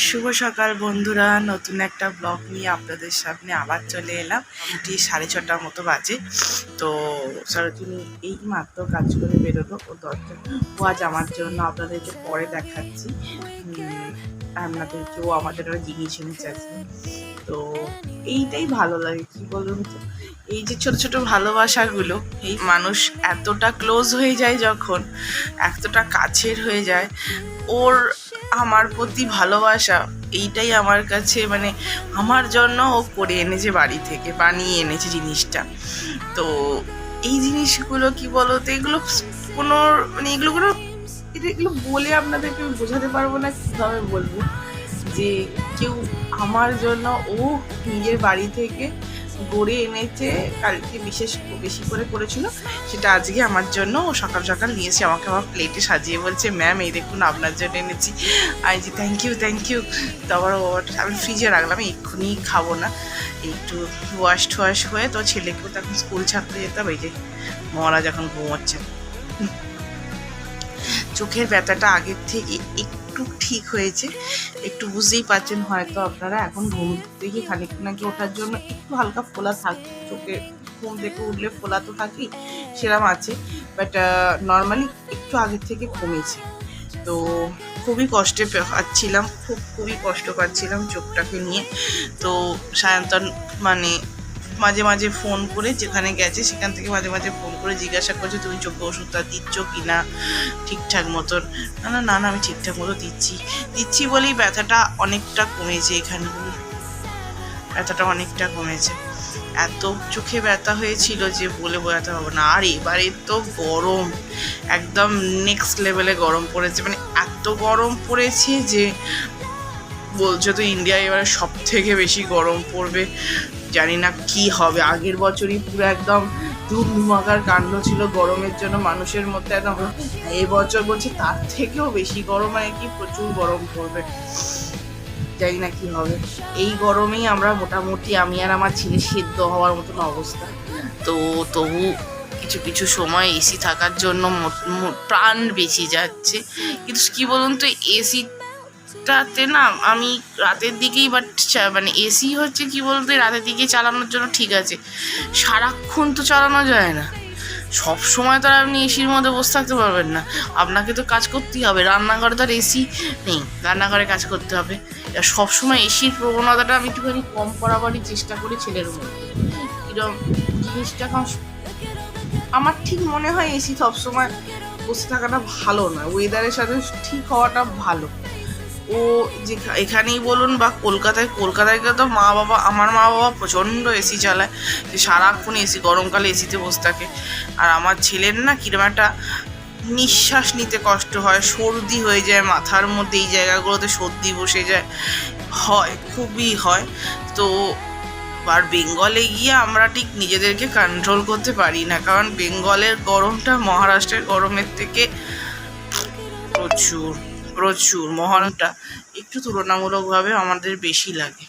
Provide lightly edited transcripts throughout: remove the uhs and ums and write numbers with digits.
শুভ সকাল বন্ধুরা, নতুন একটা ব্লগ নিয়ে আপনাদের সামনে আবার চলে এলাম। মোটামুটি 6:30টার মতো বাজে। তো সরোজিনী এই মাত্র কাজ করে বেরোলো, ও আজ আমার জন্য আপনাদেরকে পরে দেখাচ্ছি। আপনাদেরকে ও আমাদের জিনিস এনেছে আজকে। তো এইটাই ভালো লাগে, কি বলুন তো, এই যে ছোট ছোট ভালোবাসাগুলো, এই মানুষ এতটা ক্লোজ হয়ে যায় যখন, এতটা কাছের হয়ে যায়, ওর আমার প্রতি ভালোবাসা এইটাই আমার কাছে, মানে আমার জন্য ও করে এনেছে, বাড়ি থেকে বানিয়ে এনেছে জিনিসটা। তো এই জিনিসগুলো কি বলতো, এগুলো কোনো মানে এগুলো বলে আপনাদেরকে আমি বোঝাতে পারবো না, কীভাবে বলবো যে কেউ আমার জন্য ও নিজের বাড়ি থেকে গড়ে এনেছে। কালকে বেশি করে করেছিল, সেটা আজকে আমার জন্য ও সকাল সকাল নিয়েছে, আমাকে আমার প্লেটে সাজিয়ে বলছে, ম্যাম এই দেখুন আপনার জন্য এনেছি। আই জি থ্যাংক ইউ। তারপর আমি ফ্রিজে রাখলাম, এক্ষুনি খাবো না, একটু ওয়াশ হয়ে, তো ছেলেকেও তখন স্কুল ছাড়তে যেতাম। এই যে মহারাজ এখন ঘুমোচ্ছে। চোখের ব্যথাটা আগের থেকে একটু ঠিক হয়েছে, একটু বুঝতেই পারছেন হয়তো আপনারা। এখন ঘুম থেকে খানিকক্ষণ আগে ওঠার জন্য একটু হালকা ফোলা থাকে চোখে, ঘুম থেকে উঠলে ফোলা তো থাকেই, সেরকম আছে, বাট নর্মালি একটু আগের থেকে কমেছে। তো খুবই কষ্টে পাচ্ছিলাম, খুবই কষ্ট পাচ্ছিলাম চোখটাকে নিয়ে। তো সায়ন্তন মানে মাঝে মাঝে ফোন করে, যেখানে গেছে সেখান থেকে মাঝে মাঝে ফোন করে জিজ্ঞাসা করছে, তুমি চোখে ওষুধটা দিচ্ছ কি না ঠিকঠাক মতন। না আমি ঠিকঠাক মতো দিচ্ছি বলেই ব্যথাটা অনেকটা কমেছে, এখানে ব্যথাটা অনেকটা কমেছে। এত চোখে ব্যথা হয়েছিল যে বলে বোঝাতে হবে না। আর এবারে তো গরম একদম নেক্সট লেভেলে গরম পড়েছে, মানে এত গরম পড়েছে যে বলছে তো ইন্ডিয়ায় এবারে সব থেকে বেশি গরম পড়বে। জানি না কি হবে, আগের বছরই পুরো একদম ধুমধুমাকার কাণ্ড ছিল গরমের জন্য মানুষের মধ্যে একদম। এবছর বলছে তার থেকেও বেশি গরম, মানে কি প্রচুর গরম পড়বে, জানি না কি হবে। এই গরমেই আমরা মোটামুটি, আমি আর আমার ছেলে সেদ্ধ হওয়ার মতন অবস্থা। তো তবু কিছু সময় এসি থাকার জন্য প্রাণ বেঁচে যাচ্ছে। কিন্তু কি বলুন তো, এসিটাতে না আমি রাতের দিকেই, বাট মানে এসি হচ্ছে কি বলতো, রাতের দিকে চালানোর জন্য ঠিক আছে, সারাক্ষণ তো চালানো যায় না। সব সময় তো আর আপনি এসির মধ্যে বসে থাকতে পারবেন না, আপনাকে তো কাজ করতেই হবে। রান্নাঘরে তো আর এসি নেই, রান্নাঘরে কাজ করতে হবে। সব সময় এসির প্রবণতাটা আমি একটুখানি কম করাবারই চেষ্টা করি ছেলের মধ্যে। এরকম জিনিসটা আমার ঠিক মনে হয়, এসি সবসময় বসে থাকাটা ভালো না, ওয়েদারের সাথে ঠিক হওয়াটা ভালো। ও যে এখানেই বলুন বা কলকাতায় তো আমার মা বাবা প্রচণ্ড এসি চালায়, যে সারাক্ষণ এসি, গরমকালে এসিতে বসে থাকে। আর আমার ছেলের না কিরম একটা নিঃশ্বাস নিতে কষ্ট হয়, সর্দি হয়ে যায় মাথার মধ্যে, এই জায়গাগুলোতে সর্দি বসে যায়, খুবই হয়। তো আর বেঙ্গলে গিয়ে আমরা ঠিক নিজেদেরকে কন্ট্রোল করতে পারি না, কারণ বেঙ্গলের গরমটা মহারাষ্ট্রের গরমের থেকে প্রচুর মহানটা একটু তুলনামূলকভাবে আমাদের বেশি লাগে।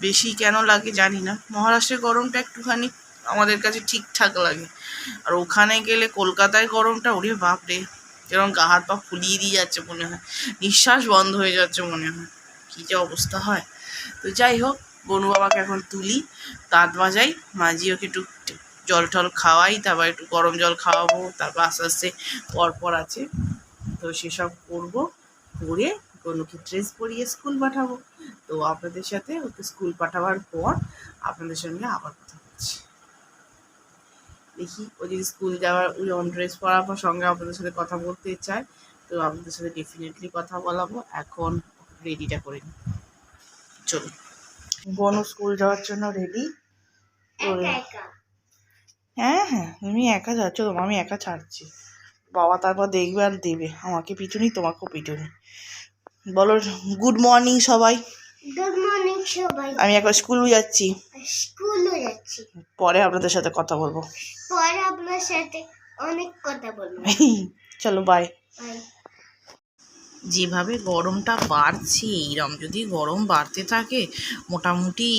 বেশি কেন লাগে জানি না, মহারাষ্ট্রের গরমটা একটুখানি আমাদের কাছে ঠিকঠাক লাগে। আর ওখানে গেলে কলকাতায় গরমটা, ওরে বাপরে, যেরকম গা হাত পা ফুলিয়ে দিয়ে যাচ্ছে মনে হয়, নিঃশ্বাস বন্ধ হয়ে যাচ্ছে মনে হয়, কী যে অবস্থা হয়। তো যাই হোক, বনু বাবাকে এখন তুলি, দাঁত মাজিয়ে ওকে একটু জল টল খাওয়াই, তারপর একটু গরম জল খাওয়াবো, তারপর আস্তে আস্তে পরপর আছে, তো সেসব করবো, করে বনুকে ড্রেস পরিয়ে স্কুল পাঠাবো। তো আপনাদের সাথে ওকে স্কুল পাঠাবার পর আপনাদের সঙ্গে আবার কথা বলছি। দেখি ও যদি স্কুল যাওয়ার ড্রেস পরার পর সঙ্গে আপনাদের সাথে কথা বলতে চায়, তো আপনাদের সাথে ডেফিনেটলি কথা বলাবো। এখন রেডিটা করে নিই, চলুন। বনু স্কুল যাওয়ার জন্য রেডি। হ্যাঁ তুমি একা যাচ্ছ, আমি একা ছাড়ছি, বাবা তারপর দেখবে আর দেবে, আমাকে পিটুনি তোমাকেও পিটুনি। বলো গুড মর্নিং সবাই। গুড মর্নিং সবাই। আমি এখন স্কুলে যাচ্ছি, পরে আপনাদের সাথে কথা বলবো, পরে আপনার সাথে অনেক কথা বলবো। চলো বাই। যেভাবে গরমটা বাড়ছে, এইরকম যদি গরম বাড়তে থাকে মোটামুটি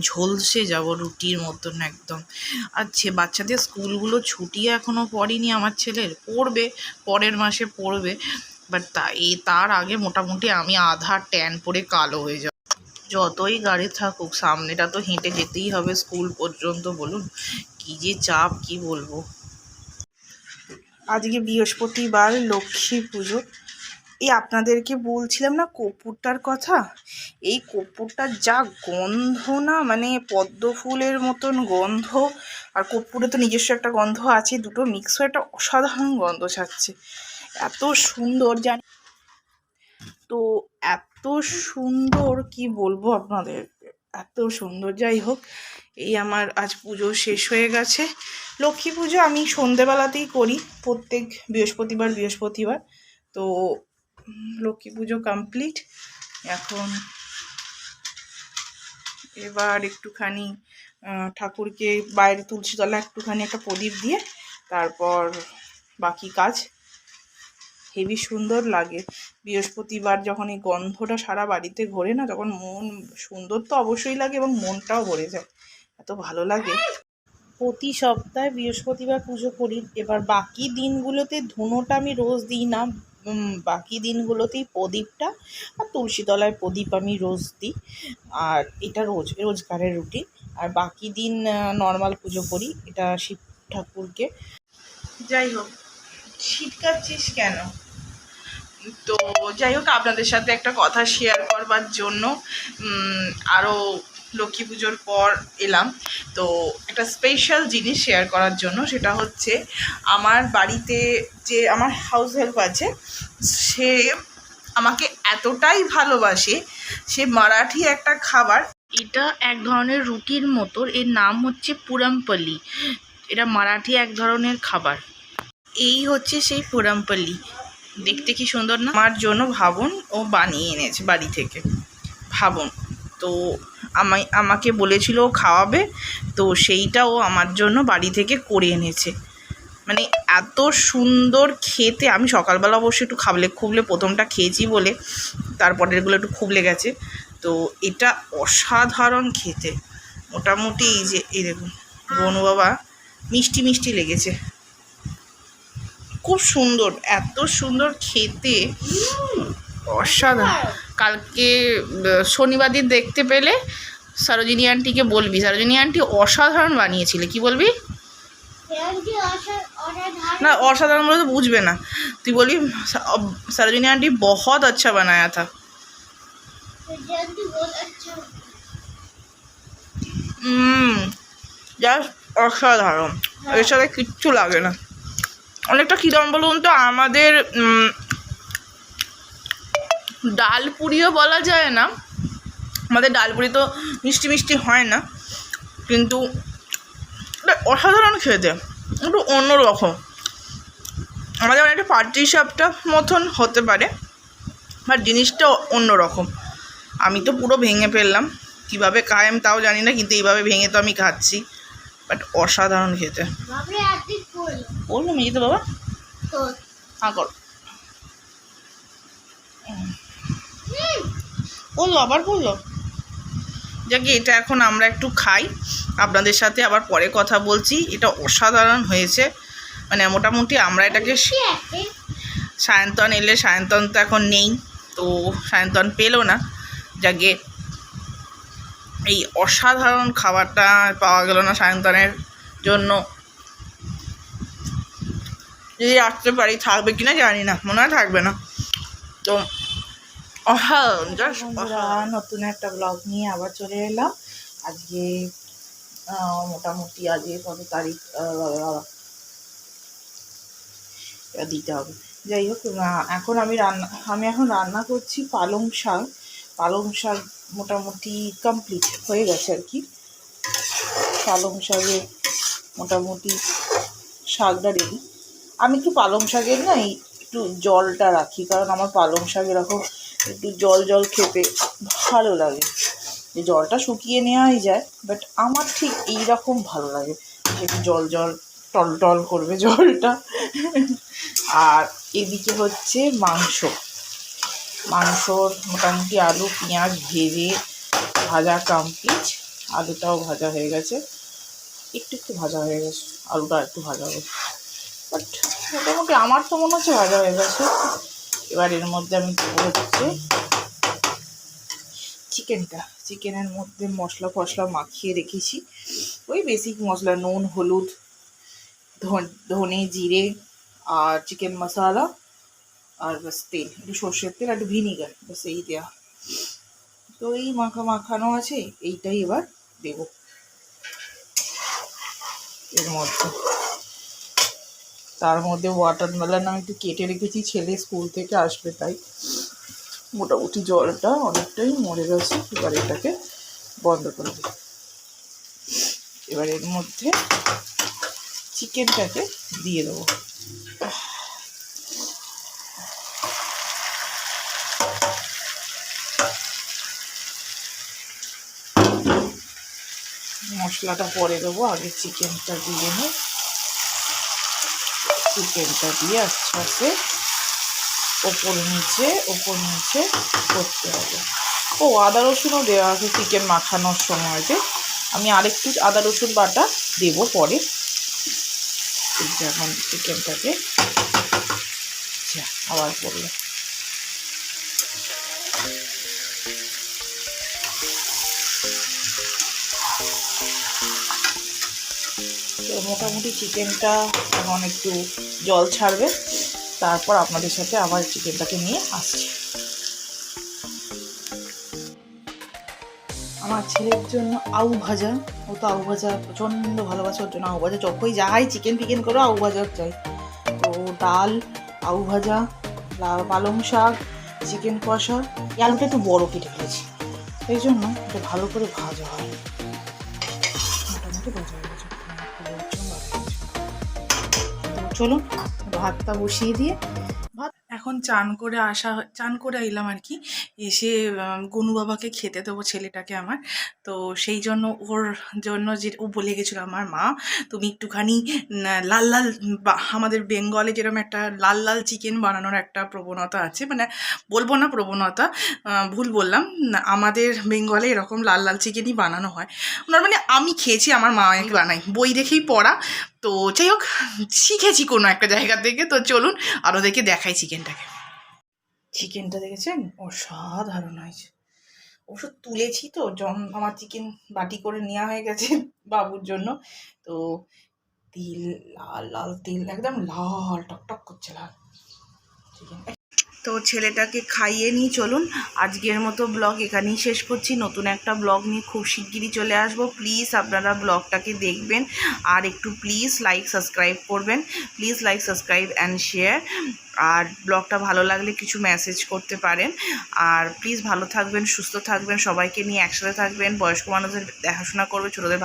ঝলসে যাব রুটির মতন একদম। আর বাচ্চাদের স্কুলগুলো ছুটি এখনও পড়েনি, আমার ছেলের পড়বে, পরের মাসে পড়বে, বাট তার আগে মোটামুটি আমি আধা ট্যান পরে কালো হয়ে যাব। যতই গাড়ি থাকুক সামনেটা তো হেঁটে যেতেই হবে স্কুল পর্যন্ত, বলুন কি যে চাপ কি বলবো। আজকে বৃহস্পতিবার, লক্ষ্মী পুজো। এই আপনাদেরকে বলছিলাম না কর্পূরটার কথা, এই কর্পূরটার যা গন্ধ না, মানে পদ্ম ফুলের মতন গন্ধ, আর কর্পূরে তো নিজস্ব একটা গন্ধ আছে, দুটো মিক্স হয়ে একটা অসাধারণ গন্ধ ছাড়ছে। এত সুন্দর জানি তো, এত সুন্দর কি বলবো আপনাদের, এত সুন্দর। যাই হোক, এই আমার আজ পুজো শেষ হয়ে গেছে। লক্ষ্মী পুজো আমি সন্ধেবেলাতেই করি প্রত্যেক বৃহস্পতিবার। তো লক্ষ্মী পুজো কমপ্লিট। এখন এবার একটুখানি ঠাকুরকে বাইরে তুলসীতলা একটুখানি একটা প্রদীপ দিয়ে তারপর বাকি কাজ। হেবি সুন্দর লাগে বৃহস্পতিবার যখন এই গন্ধটা সারা বাড়িতে ঘোরে না, তখন মন সুন্দর তো অবশ্যই লাগে এবং মনটাও ভরে যায়, এত ভালো লাগে। প্রতি সপ্তাহে বৃহস্পতিবার পুজো করি। এবার বাকি দিনগুলোতে ধুনোটা আমি রোজ দিই না, বাকি দিনগুলোতেই প্রদীপটা আর তুলসীতলায় প্রদীপ আমি রোজ দিই, আর এটা রোজগারের রুটিন। আর বাকি দিন নর্মাল পুজো করি, এটা শিব ঠাকুরকে। যাই হোক, ছিটকাচ্ছিস কেন? তো যাই হোক, আপনাদের সাথে একটা কথা শেয়ার করবার জন্য আরও লক্ষ্মী পুজোর পর এলাম। তো একটা স্পেশাল জিনিস শেয়ার করার জন্য, সেটা হচ্ছে আমার বাড়িতে যে আমার হাউস হেল্প আছে, সে আমাকে এতটাই ভালোবাসে, সে মারাঠি একটা খাবার, এটা এক ধরনের রুটির মতো, এর নাম হচ্ছে পুরামপল্লি। এটা মারাঠি এক ধরনের খাবার। এই হচ্ছে সেই পুরামপল্লি, দেখতে কি সুন্দর না? আমার জন্য ভাবুন, ও বানিয়ে এনেছে বাড়ি থেকে, ভাবুন। তো আমাকে বলেছিল ও খাওয়াবে, তো সেইটা ও আমার জন্য বাড়ি থেকে করে এনেছে। মানে এত সুন্দর খেতে। আমি সকালবেলা অবশ্যই একটু খুবলে প্রথমটা খেয়েছি বলে তারপরেরগুলো একটু খুবলে গেছে। তো এটা অসাধারণ খেতে। মোটামুটি এই দেখুন বনু বাবা, মিষ্টি মিষ্টি লেগেছে, খুব সুন্দর, এত সুন্দর খেতে, অসাধারণ। কালকে শনিবার দিন দেখতে পেলে সরোজিনী আন্টিকে বলবি, সরোজিনী আন্টি অসাধারণ বানিয়েছিলে। কি বলবি? না, অসাধারণ বলে তো বুঝবে না, তুই বলবি সরোজিনী আন্টি বহুত আচ্ছা বানায়া থা। জাস্ট অসাধারণ, এর সাথে কিচ্ছু লাগে না। অনেকটা কী দাম বলুন তো, আমাদের ডালপুরিও বলা যায় না, আমাদের ডালপুরি তো মিষ্টি মিষ্টি হয় না, কিন্তু অসাধারণ খেতে, একটু অন্যরকম। আমাদের অনেকটা পাটি সাপটা মতন হতে পারে, বাট জিনিসটা অন্যরকম। আমি তো পুরো ভেঙে ফেললাম, কীভাবে খাই আমি তাও জানি না, কিন্তু এইভাবে ভেঙে তো আমি খাচ্ছি, বাট অসাধারণ খেতে। বললো মেয়ে তো বাবা, হ্যাঁ কর, বললো আবার বললো। যাকে এটা এখন আমরা একটু খাই, আপনাদের সাথে আবার পরে কথা বলছি। এটা অসাধারণ হয়েছে, মানে মোটামুটি আমরা এটাকে, সায়ন্তন এলে, সায়ন্তন তো এখন নেই, তো সায়ন্তন পেলো না, যাকে এই অসাধারণ খাবারটা পাওয়া গেল না সায়ন্তনের জন্য। যদি আসতে পারি, থাকবে কিনা জানি না, মনে হয় থাকবে না। তো নতুন একটা ব্লগ নিয়ে আবার চলে এলাম। আজকে মোটামুটি আজকে কত তারিখ দিতে হবে। যাই হোক, এখন আমি এখন রান্না করছি পালং শাক মোটামুটি কমপ্লিট হয়ে গেছে আর কি। পালং শাকে মোটামুটি শাকটা রেডি। আমি একটু পালং শাকের না একটু জলটা রাখি, কারণ আমার পালং শাক এরকম একটু জল খেতে ভালো লাগে। যে জলটা শুকিয়ে নেওয়াই যায়, বাট আমার ঠিক এইরকম ভালো লাগে, একটু জল টল করবে জলটা। আর এদিকে হচ্ছে মাংসর মোটামুটি আলু পেঁয়াজ ভেজে ভাজা কমপ্লিট। আলুটাও ভাজা হয়ে গেছে, একটু ভাজা হয়ে গেছে, আলুটা একটু ভাজা হবে, বাট মোটামুটি আমার তো মনে হচ্ছে ভাজা হয়ে গেছে। এবার এর মধ্যে আমি দেবো হচ্ছে চিকেনের মধ্যে মশলা ফসলা মাখিয়ে রেখেছি, ওই বেসিক মশলা, নুন, হলুদ, ধনে, জিরে আর চিকেন মশলা আর বাস তেল, একটু সর্ষের তেল আর একটু ভিনিগার, বাস এই দেওয়া। তো এই মাখানো আছে, এইটাই এবার দেব এর মধ্যে। তার মধ্যে ওয়াটারমেলন আমি একটু কেটে রেখেছি, ছেলে স্কুল থেকে আসবে তাই মোটামুটি জলটা অনেকটাই মরে গেছে। এবার এটাকে বন্ধ করে দিই। এবার এর মধ্যে চিকেনটাকে দিয়ে দেবো। মশলাটা পরে দেবো, আগে চিকেনটা দিয়ে নিই। চিকেনটা দিয়ে আস্তে আস্তে ওপর নিচে করতে হবে। ও আদা রসুনও দেওয়া আছে চিকেন মাখানোর সময়তে, আমি আরেকটু আদা রসুন বাটা দেবো পরে। এখন চিকেনটাকে আবার করলে তো মোটামুটি চিকেনটা এখন একটু জল ছাড়বে, তারপর আপনাদের সাথে আবার চিকেনটাকে নিয়ে আসছি। আমার ছেলের জন্য আউ ভাজা, ও তো আউ ভাজা প্রচণ্ড ভালোবাসে, ওর জন্য আউ ভাজা, যখনই যাই চিকেন ফিকেন করে আউ ভাজা চাই। তো ডাল, আউ ভাজা, পালং শাক, চিকেন কষা, এই আলুটা একটু বড় কেটে ফেলেছি, এই জন্য এটা ভালো করে ভাজা হয়, মোটামুটি ভাজা হয়ে গেছে। চলুন ভাতটা বসিয়ে দিয়ে এখন চান করে এলাম আর কি, এসে গনু বাবাকে খেতে দেবো ছেলেটাকে আমার। তো সেই জন্য ওর জন্য যে ও বলে গেছিলো আমার মা তুমি একটুখানি লাল লাল, আমাদের বেঙ্গলে যেরকম একটা লাল লাল চিকেন বানানোর একটা প্রবণতা আছে, মানে বলবো না প্রবণতা, ভুল বললাম, আমাদের বেঙ্গলে এরকম লাল লাল চিকেনই বানানো হয় নর্মালি। আমি খেয়েছি, আমার মা আমাকে বানাই, বই দেখেই পড়া। তো যাই হোক, শিখেছি কোনো একটা জায়গা থেকে। তো চলুন আরও দেখে দেখাই চিকেনটা দেখেছেন, অসাধারণ হয়েছে। অবশ্য তুলেছি তো, আমার চিকেন বাটি করে নেওয়া হয়ে গেছে বাবুর জন্য। তো তিল, লাল লাল তিল, একদম লাল টকটক করছে লাল চিকেন। তো ছেলেটাকে খাইয়ে নিয়ে চলুন আজকের মতো ব্লগ এখানেই শেষ করছি। নতুন একটা ব্লগ নিয়ে খুব শিগগিরই চলে আসবো। প্লিজ আপনারা ব্লগটাকে দেখবেন, আর একটু প্লিজ লাইক সাবস্ক্রাইব করবেন, please like subscribe and share. আর ব্লগটা ভালো লাগলে কিছু মেসেজ করতে পারেন। আর প্লিজ ভালো থাকবেন, সুস্থ থাকবেন, সবাইকে নিয়ে একসাথে থাকবেন, বয়স্ক মানুষদের দেখাশোনা করবে, ছোটোদের